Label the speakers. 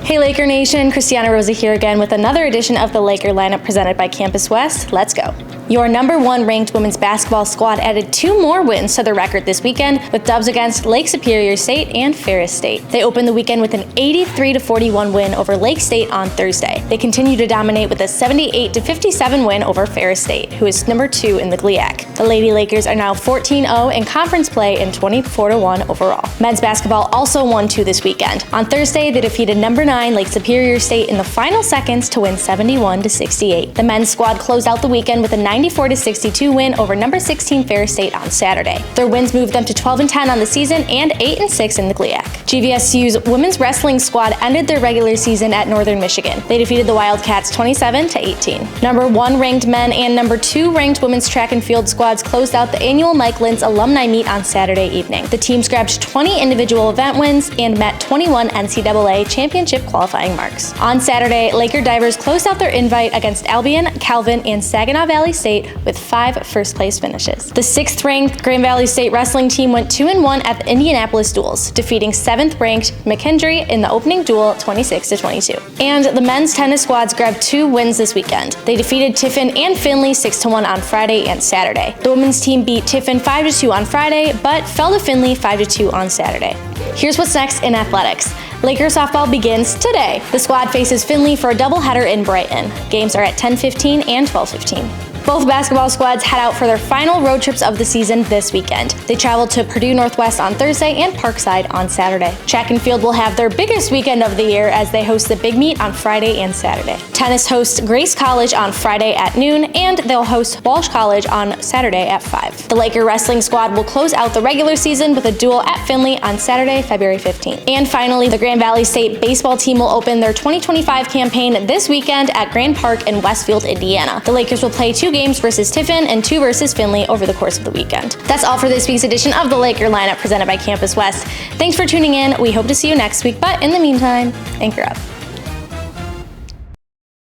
Speaker 1: Hey Laker Nation, Christiana Rosa here again with another edition of the Laker lineup presented by Campus West. Let's go. Your number one ranked women's basketball squad added 2 more wins to their record this weekend with dubs against Lake Superior State and Ferris State. They opened the weekend with an 83-41 win over Lake State on Thursday. They continue to dominate with a 78-57 win over Ferris State, who is number 2 in the GLIAC. The Lady Lakers are now 14-0 in conference play and 24-1 overall. Men's basketball also won 2 this weekend. On Thursday, they defeated number 9 Lake Superior State in the final seconds to win 71-68. The men's squad closed out the weekend with a 94-62 win over number 16 Ferris State on Saturday. Their wins moved them to 12-10 on the season and 8-6 in the GLIAC. GVSU's women's wrestling squad ended their regular season at Northern Michigan. They defeated the Wildcats 27-18. Number 1 ranked men and number 2 ranked women's track and field squads closed out the annual Mike Lentz alumni meet on Saturday evening. The teams grabbed 20 individual event wins and met 21 NCAA championship qualifying marks. On Saturday, Laker Divers closed out their invite against Albion, Calvin, and Saginaw Valley State with 5 first-place finishes. The 6th-ranked Grand Valley State wrestling team went 2-1 at the Indianapolis Duels, defeating 7th-ranked McKendree in the opening duel 26-22. And the men's tennis squads grabbed 2 wins this weekend. They defeated Tiffin and Findlay 6-1 on Friday and Saturday. The women's team beat Tiffin 5-2 on Friday, but fell to Findlay 5-2 on Saturday. Here's what's next in athletics. Laker softball begins today. The squad faces Findlay for a doubleheader in Brighton. Games are at 10:15 and 12:15. Both basketball squads head out for their final road trips of the season this weekend. They travel to Purdue Northwest on Thursday and Parkside on Saturday. Track and field will have their biggest weekend of the year as they host the big meet on Friday and Saturday. Tennis hosts Grace College on Friday at noon, and they'll host Walsh College on Saturday at 5. The Laker wrestling squad will close out the regular season with a duel at Findlay on Saturday, February 15th. And finally, the Grand Valley State baseball team will open their 2025 campaign this weekend at Grand Park in Westfield, Indiana. The Lakers will play 2 games versus Tiffin and 2 versus Findlay over the course of the weekend. That's all for this week's edition of the Laker lineup presented by Campus West. Thanks for tuning in. We hope to see you next week, but in the meantime, anchor up.